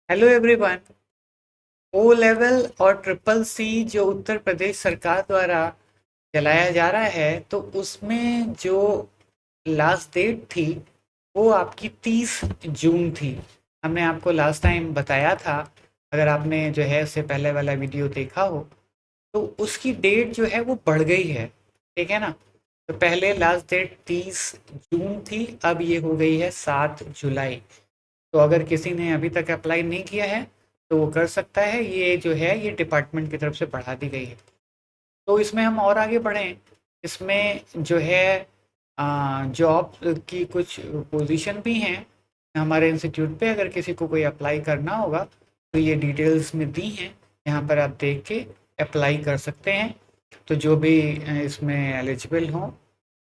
Hello everyone. O level और triple C जो उत्तर प्रदेश सरकार द्वारा चलाया जा रहा है, तो उसमें जो लास्ट डेट थी वो आपकी 30 जून थी। हमने आपको लास्ट टाइम बताया था। अगर आपने जो है उससे पहले वाला वीडियो देखा हो तो उसकी डेट जो है वो बढ़ गई है। ठीक है ना। तो पहले लास्ट डेट 30 जून थी, अब ये हो गई है 7 जुलाई। तो अगर किसी ने अभी तक अप्लाई नहीं किया है तो वो कर सकता है। ये जो है ये डिपार्टमेंट की तरफ से बढ़ा दी गई है। तो इसमें हम और आगे बढ़ें। इसमें जो है जॉब की कुछ पोजीशन भी हैं हमारे इंस्टीट्यूट पे। अगर किसी को कोई अप्लाई करना होगा तो ये डिटेल्स में दी हैं, यहाँ पर आप देख के अप्लाई कर सकते हैं। तो जो भी इसमें एलिजिबल हों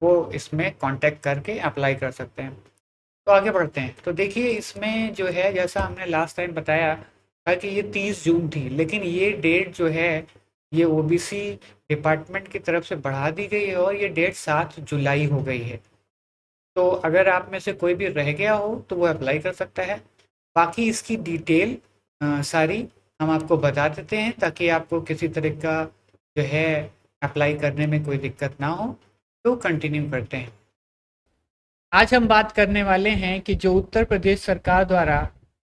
वो इसमें कांटेक्ट करके अप्लाई कर सकते हैं। तो आगे बढ़ते हैं। तो देखिए इसमें जो है जैसा हमने लास्ट टाइम बताया था कि ये 30 जून थी, लेकिन ये डेट जो है ये ओबीसी डिपार्टमेंट की तरफ से बढ़ा दी गई है और ये डेट 7 जुलाई हो गई है। तो अगर आप में से कोई भी रह गया हो तो वो अप्लाई कर सकता है। बाकी इसकी डिटेल सारी हम आपको बता देते हैं ताकि आपको किसी तरह का जो है अप्लाई करने में कोई दिक्कत ना हो। तो कंटिन्यू करते हैं। आज हम बात करने वाले हैं कि जो उत्तर प्रदेश सरकार द्वारा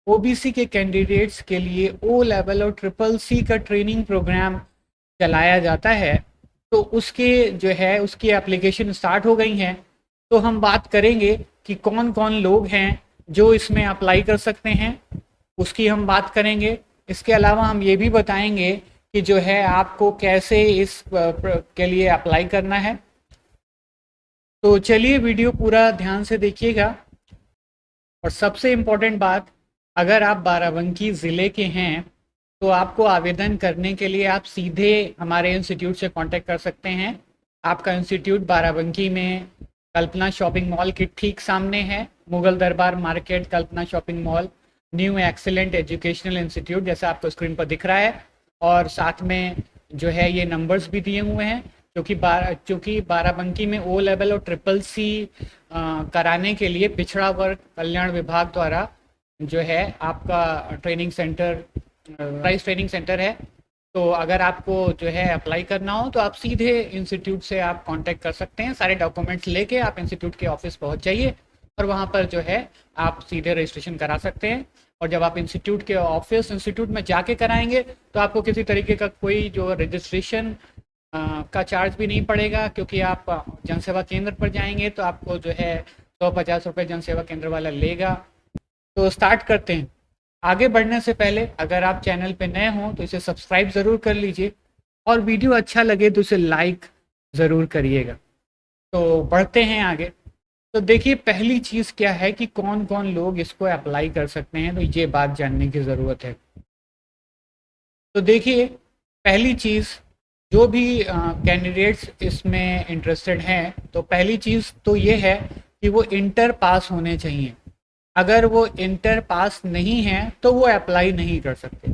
ओबीसी के कैंडिडेट्स के लिए ओ लेवल और ट्रिपल सी का ट्रेनिंग प्रोग्राम चलाया जाता है, तो उसके जो है उसकी एप्लीकेशन स्टार्ट हो गई हैं। तो हम बात करेंगे कि कौन कौन लोग हैं जो इसमें अप्लाई कर सकते हैं, उसकी हम बात करेंगे। इसके अलावा हम ये भी बताएंगे कि जो है आपको कैसे इस के लिए अप्लाई करना है। तो चलिए वीडियो पूरा ध्यान से देखिएगा। और सबसे इम्पोर्टेंट बात, अगर आप बाराबंकी ज़िले के हैं तो आपको आवेदन करने के लिए आप सीधे हमारे इंस्टीट्यूट से कांटेक्ट कर सकते हैं। आपका इंस्टीट्यूट बाराबंकी में कल्पना शॉपिंग मॉल के ठीक सामने है। Mughal Darbar market, Kalpana shopping mall, new excellent educational institute जैसा आपको स्क्रीन पर दिख रहा है। और साथ में जो है ये नंबर्स भी दिए हुए हैं, क्योंकि बाराबंकी में ओ लेवल और ट्रिपल सी कराने के लिए पिछड़ा वर्ग कल्याण विभाग द्वारा जो है आपका training centre, price training centre है। तो अगर आपको जो है अप्लाई करना हो तो आप सीधे इंस्टीट्यूट से आप कांटेक्ट कर सकते हैं। सारे डॉक्यूमेंट्स लेके आप इंस्टीट्यूट के ऑफिस पहुंच जाइए और वहां पर जो है आप सीधे रजिस्ट्रेशन करा सकते हैं। और जब आप इंस्टीट्यूट के ऑफिस इंस्टीट्यूट में जाके कराएंगे तो आपको किसी तरीके का कोई जो रजिस्ट्रेशन का चार्ज भी नहीं पड़ेगा, क्योंकि आप जनसेवा केंद्र पर जाएंगे तो आपको जो है 150 रुपये जनसेवा केंद्र वाला लेगा। तो स्टार्ट करते हैं। आगे बढ़ने से पहले अगर आप चैनल पे नए हों तो इसे सब्सक्राइब ज़रूर कर लीजिए और वीडियो अच्छा लगे तो इसे लाइक ज़रूर करिएगा। तो बढ़ते हैं आगे। तो देखिए पहली चीज़ क्या है कि कौन कौन लोग इसको अप्लाई कर सकते हैं, तो ये बात जानने की ज़रूरत है। तो देखिए पहली चीज़, जो भी कैंडिडेट्स इसमें इंटरेस्टेड हैं तो पहली चीज़ तो ये है कि वो इंटर पास होने चाहिए। अगर वो इंटर पास नहीं है तो वो अप्लाई नहीं कर सकते।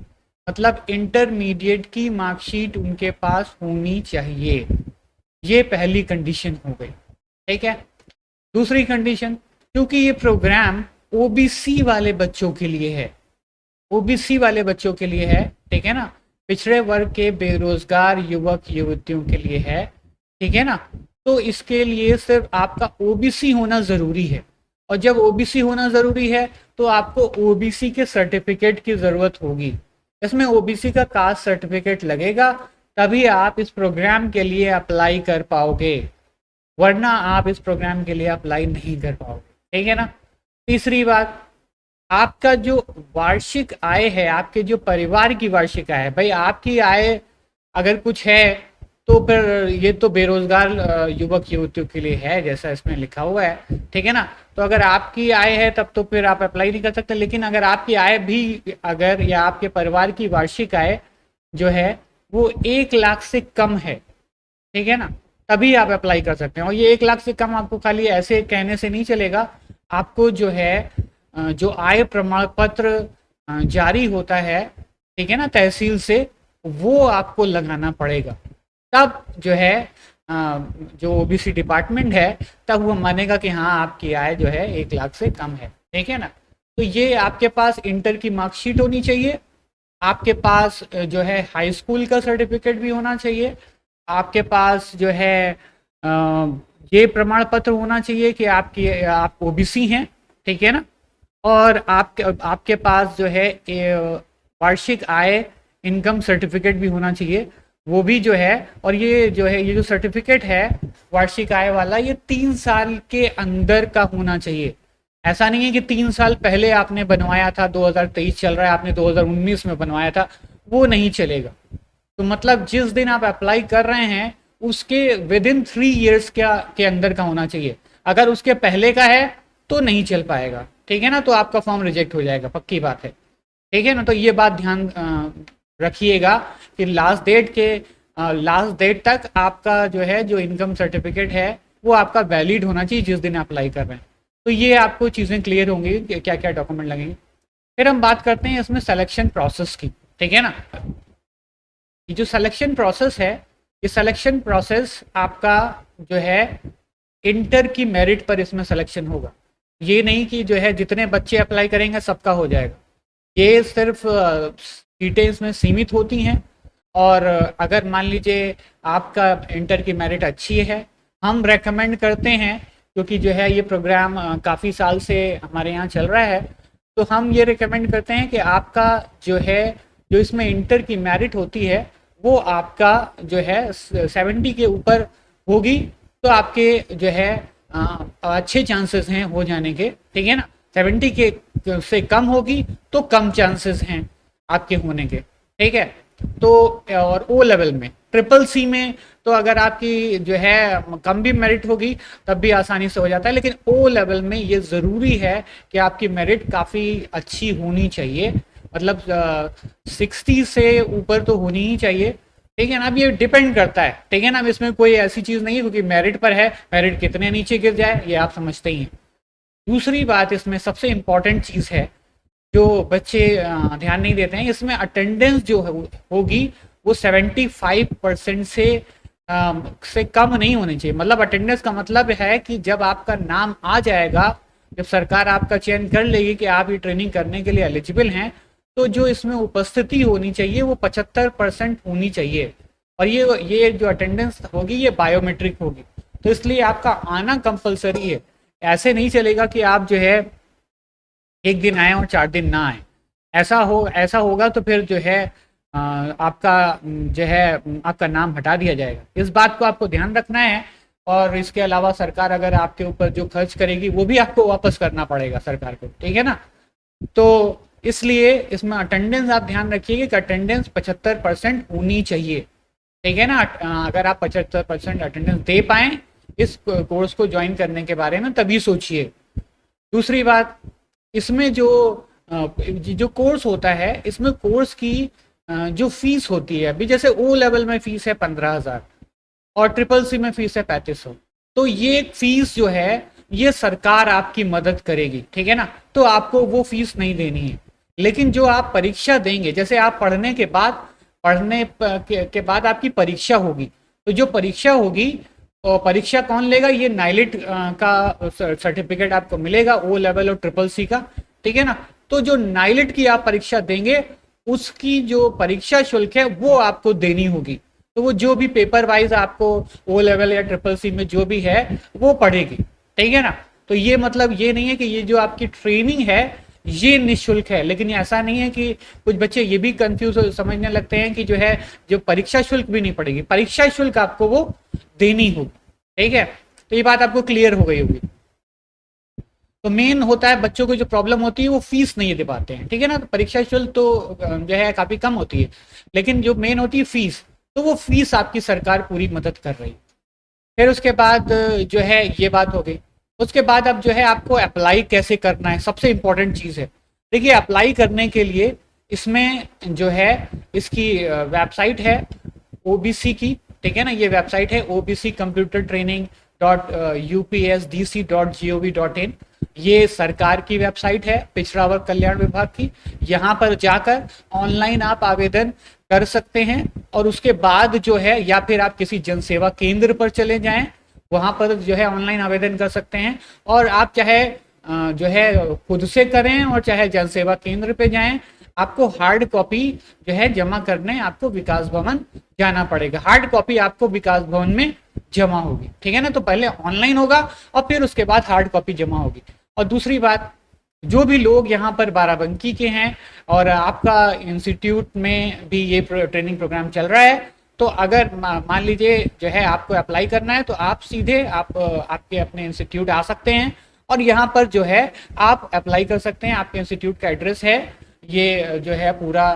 मतलब इंटरमीडिएट की मार्कशीट उनके पास होनी चाहिए। ये पहली कंडीशन हो गई। ठीक है। दूसरी कंडीशन, क्योंकि ये प्रोग्राम ओबीसी वाले बच्चों के लिए है, ओबीसी वाले बच्चों के लिए है, ठीक है ना, पिछड़े वर्ग के बेरोजगार युवक युवतियों के लिए है, ठीक है ना। तो इसके लिए सिर्फ आपका ओबीसी होना ज़रूरी है। और जब ओबीसी होना ज़रूरी है तो आपको ओबीसी के सर्टिफिकेट की ज़रूरत होगी। इसमें ओबीसी का कास्ट सर्टिफिकेट लगेगा, तभी आप इस प्रोग्राम के लिए अप्लाई कर पाओगे, वरना आप इस प्रोग्राम के लिए अप्लाई नहीं कर पाओगे। ठीक है ना। तीसरी बात, आपका जो वार्षिक आय है, आपके जो परिवार की वार्षिक आय है, भाई आपकी आय अगर कुछ है तो फिर ये तो बेरोजगार युवक युवतियों के लिए है जैसा इसमें लिखा हुआ है, ठीक है ना। तो अगर आपकी आय है तब तो फिर आप अप्लाई नहीं कर सकते, लेकिन अगर आपकी आय भी, अगर या आपके परिवार की वार्षिक आय जो है वो 1 लाख से कम है, ठीक है ना, तभी आप अप्लाई कर सकते हैं। और ये 1 लाख से कम आपको खाली ऐसे कहने से नहीं चलेगा, आपको जो है जो आय प्रमाण पत्र जारी होता है, ठीक है ना, तहसील से, वो आपको लगाना पड़ेगा। तब जो है जो ओबीसी डिपार्टमेंट है तब वो मानेगा कि हाँ आपकी आय जो है 1 लाख से कम है, ठीक है ना। तो ये आपके पास इंटर की मार्कशीट होनी चाहिए, आपके पास जो है हाई स्कूल का सर्टिफिकेट भी होना चाहिए, आपके पास जो है अ, ये प्रमाण पत्र होना चाहिए कि आप ओबीसी हैं, ठीक है ना। और आपके पास जो है वार्षिक आय इनकम सर्टिफिकेट भी होना चाहिए, वो भी जो है। और ये जो है, ये जो सर्टिफिकेट है वार्षिक आय वाला, ये 3 साल के अंदर का होना चाहिए। ऐसा नहीं है कि 3 साल पहले आपने बनवाया था, 2023 चल रहा है, आपने 2019 में बनवाया था, वो नहीं चलेगा। तो मतलब जिस दिन आप अप्लाई कर रहे हैं उसके विद इन 3 ईयर्स के अंदर का होना चाहिए। अगर उसके पहले का है तो नहीं चल पाएगा, ठीक है ना, तो आपका फॉर्म रिजेक्ट हो जाएगा, पक्की बात है, ठीक है ना। तो ये बात ध्यान रखिएगा कि लास्ट डेट तक आपका जो है, जो इनकम सर्टिफिकेट है वो आपका वैलिड होना चाहिए जिस दिन अप्लाई कर रहे हैं। तो ये आपको चीज़ें क्लियर होंगी कि क्या क्या डॉक्यूमेंट लगेंगे। फिर हम बात करते हैं इसमें सिलेक्शन प्रोसेस की, ठीक है ना। ये जो सिलेक्शन प्रोसेस है, ये सिलेक्शन प्रोसेस आपका जो है इंटर की मेरिट पर इसमें सिलेक्शन होगा। ये नहीं कि जो है जितने बच्चे अप्लाई करेंगे सबका हो जाएगा, ये सिर्फ सीटें इसमें सीमित होती हैं। और अगर मान लीजिए आपका इंटर की मेरिट अच्छी है, हम रेकमेंड करते हैं, क्योंकि जो है ये प्रोग्राम काफ़ी साल से हमारे यहाँ चल रहा है, तो हम ये रिकमेंड करते हैं कि आपका जो है, जो इसमें इंटर की मेरिट होती है वो आपका जो है 70 के ऊपर होगी, तो आपके जो है अच्छे चांसेस हैं हो जाने के, ठीक है ना। 70 के से कम होगी तो कम चांसेस हैं आपके होने के, ठीक है। तो और ओ लेवल में, ट्रिपल सी में तो अगर आपकी जो है कम भी मेरिट होगी तब भी आसानी से हो जाता है, लेकिन ओ लेवल में ये ज़रूरी है कि आपकी मेरिट काफ़ी अच्छी होनी चाहिए, मतलब 60 से ऊपर तो होनी ही चाहिए, ठीक है ना। अब ये डिपेंड करता है, ठीक है ना, अब इसमें कोई ऐसी चीज़ नहीं है क्योंकि मेरिट पर है, मेरिट कितने नीचे गिर जाए ये आप समझते ही हैं। दूसरी बात इसमें सबसे इम्पॉर्टेंट चीज़ है जो बच्चे ध्यान नहीं देते हैं, इसमें अटेंडेंस जो होगी वो 75% से कम नहीं होनी चाहिए। मतलब अटेंडेंस का मतलब है कि जब आपका नाम आ जाएगा, जब सरकार आपका चयन कर लेगी कि आप ये ट्रेनिंग करने के लिए एलिजिबल हैं, तो जो इसमें उपस्थिति होनी चाहिए वो 75% होनी चाहिए। और ये जो अटेंडेंस होगी ये बायोमेट्रिक होगी, तो इसलिए आपका आना कंपलसरी है। ऐसे नहीं चलेगा कि आप जो है एक दिन आए और 4 दिन ना आए, ऐसा होगा तो फिर जो है आपका जो है आपका नाम हटा दिया जाएगा। इस बात को आपको ध्यान रखना है। और इसके अलावा सरकार अगर आपके ऊपर जो खर्च करेगी वो भी आपको वापस करना पड़ेगा सरकार को, ठीक है ना। तो इसलिए इसमें अटेंडेंस आप ध्यान रखिए कि अटेंडेंस 75% होनी चाहिए, ठीक है ना। अगर आप 75% अटेंडेंस दे पाएं इस कोर्स को ज्वाइन करने के बारे में तभी सोचिए। दूसरी बात, इसमें जो कोर्स होता है, इसमें कोर्स की जो फीस होती है, अभी जैसे ओ लेवल में फीस है 15,000 और ट्रिपल सी में फीस है 3500, तो ये फीस जो है ये सरकार आपकी मदद करेगी, ठीक है ना, तो आपको वो फीस नहीं देनी है। लेकिन जो आप परीक्षा देंगे, जैसे आप पढ़ने के बाद आपकी परीक्षा होगी, तो जो परीक्षा होगी, और परीक्षा कौन लेगा, ये नाइलिट का सर्टिफिकेट आपको मिलेगा ओ लेवल और ट्रिपल सी का, ठीक है ना। तो जो नाइलिट की आप परीक्षा देंगे उसकी जो परीक्षा शुल्क है वो आपको देनी होगी, तो वो जो भी पेपर वाइज आपको ओ लेवल या ट्रिपल सी में जो भी है वो पड़ेगी, ठीक है ना। तो ये मतलब ये नहीं है कि ये जो आपकी ट्रेनिंग है ये निःशुल्क है, लेकिन ऐसा नहीं है कि कुछ बच्चे ये भी कंफ्यूज समझने लगते हैं कि जो है जो परीक्षा शुल्क भी नहीं पड़ेगी, परीक्षा शुल्क आपको वो देनी होगी, ठीक है। तो ये बात आपको क्लियर हो गई होगी। तो मेन होता है बच्चों को जो प्रॉब्लम होती है वो फीस नहीं दे पाते हैं, ठीक है ना। तो परीक्षा शुल्क तो जो है काफी कम होती है, लेकिन जो मेन होती है फीस, तो वो फीस आपकी सरकार पूरी मदद कर रही है। फिर उसके बाद जो है ये बात हो गई। उसके बाद अब जो है आपको अप्लाई कैसे करना है, सबसे इंपॉर्टेंट चीज़ है। देखिए अप्लाई करने के लिए इसमें जो है इसकी वेबसाइट है ओबीसी की, ठीक है ना। ये वेबसाइट है obcomputertraining.upsdc.gov.in, ये सरकार की वेबसाइट है, पिछड़ा वर्ग कल्याण विभाग की। यहाँ पर जाकर ऑनलाइन आप आवेदन कर सकते हैं, और उसके बाद जो है या फिर आप किसी जनसेवा केंद्र पर चले जाएं, वहां पर जो है ऑनलाइन आवेदन कर सकते हैं। और आप चाहे जो है खुद से करें और चाहे जन सेवा केंद्र पे जाएं, आपको हार्ड कॉपी जो है जमा करने आपको विकास भवन जाना पड़ेगा। हार्ड कॉपी आपको विकास भवन में जमा होगी, ठीक है ना। तो पहले ऑनलाइन होगा और फिर उसके बाद हार्ड कॉपी जमा होगी। और दूसरी बात, जो भी लोग यहाँ पर बाराबंकी के हैं और आपका इंस्टीट्यूट में भी ये ट्रेनिंग प्रोग्राम चल रहा है, तो अगर मान लीजिए जो है आपको अप्लाई करना है, तो आप सीधे आपके अपने इंस्टीट्यूट आ सकते हैं और यहाँ पर जो है आप अप्लाई कर सकते हैं। आपके इंस्टीट्यूट का एड्रेस है, ये जो है पूरा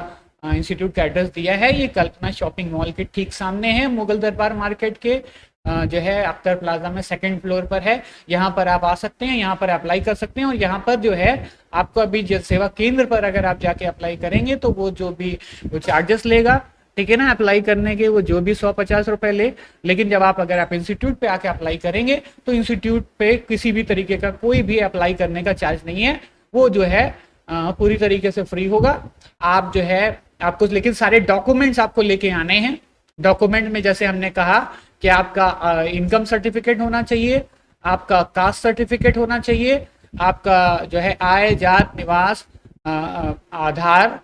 इंस्टीट्यूट का एड्रेस दिया है, ये कल्पना शॉपिंग मॉल के ठीक सामने है, मुगल दरबार मार्केट के जो है अख्तर प्लाजा में सेकंड फ्लोर पर है। यहाँ पर आप आ सकते हैं, यहाँ पर अप्लाई कर सकते हैं। और यहाँ पर जो है आपको अभी जन सेवा केंद्र पर अगर आप जाके अप्लाई करेंगे तो वो जो भी वो चार्जेस लेगा, ठीक है ना, अप्लाई करने के वो जो भी 150 रुपए ले। लेकिन जब आप अगर आप इंस्टीट्यूट पे आके अप्लाई करेंगे तो इंस्टीट्यूट पे किसी भी तरीके का कोई भी अप्लाई करने का चार्ज नहीं है, वो जो है पूरी तरीके से फ्री होगा। आप जो है आपको लेकिन सारे डॉक्यूमेंट्स आपको लेके आने हैं। डॉक्यूमेंट में जैसे हमने कहा कि आपका इनकम सर्टिफिकेट होना चाहिए, आपका कास्ट सर्टिफिकेट होना चाहिए, आपका जो है आय जात निवास आधार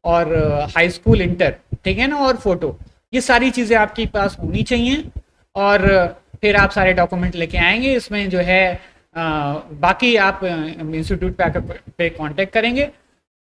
और हाई स्कूल इंटर, ठीक है ना, और फोटो, ये सारी चीज़ें आपके पास होनी चाहिए। और फिर आप सारे डॉक्यूमेंट लेके आएंगे। इसमें जो है बाकी आप इंस्टीट्यूट पे आकर पे कांटेक्ट करेंगे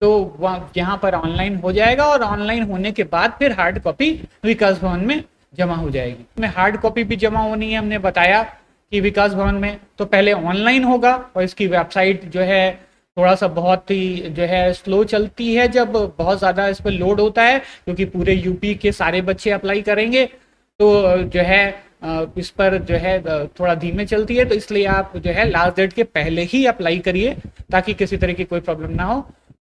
तो यहाँ पर ऑनलाइन हो जाएगा। और ऑनलाइन होने के बाद फिर हार्ड कॉपी विकास भवन में जमा हो जाएगी। में हार्ड कॉपी भी जमा होनी है, हमने बताया कि विकास भवन में तो पहले ऑनलाइन होगा और इसकी वेबसाइट जो है थोड़ा सा बहुत ही जो है स्लो चलती है जब बहुत ज़्यादा इस पर लोड होता है, क्योंकि पूरे यूपी के सारे बच्चे अप्लाई करेंगे तो जो है इस पर जो है थोड़ा धीमे चलती है। तो इसलिए आप जो है लास्ट डेट के पहले ही अप्लाई करिए ताकि किसी तरह की कोई प्रॉब्लम ना हो।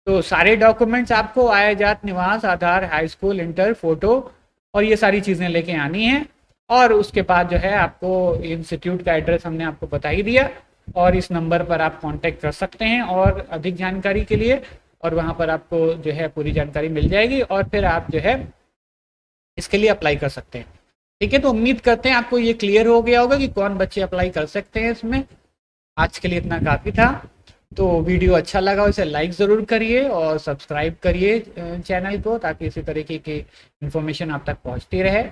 तो सारे डॉक्यूमेंट्स आपको आय जात निवास आधार हाई स्कूल इंटर फोटो और ये सारी चीज़ें लेके आनी है। और उसके बाद जो है आपको इंस्टीट्यूट का एड्रेस हमने आपको बता ही दिया और इस नंबर पर आप कांटेक्ट कर सकते हैं और अधिक जानकारी के लिए, और वहाँ पर आपको जो है पूरी जानकारी मिल जाएगी और फिर आप जो है इसके लिए अप्लाई कर सकते हैं। ठीक है, तो उम्मीद करते हैं आपको ये क्लियर हो गया होगा कि कौन बच्चे अप्लाई कर सकते हैं इसमें। आज के लिए इतना काफ़ी था। तो वीडियो अच्छा लगा इसे लाइक ज़रूर करिए और सब्सक्राइब करिए चैनल को, ताकि इसी तरीके की इन्फॉर्मेशन आप तक पहुंचती रहे।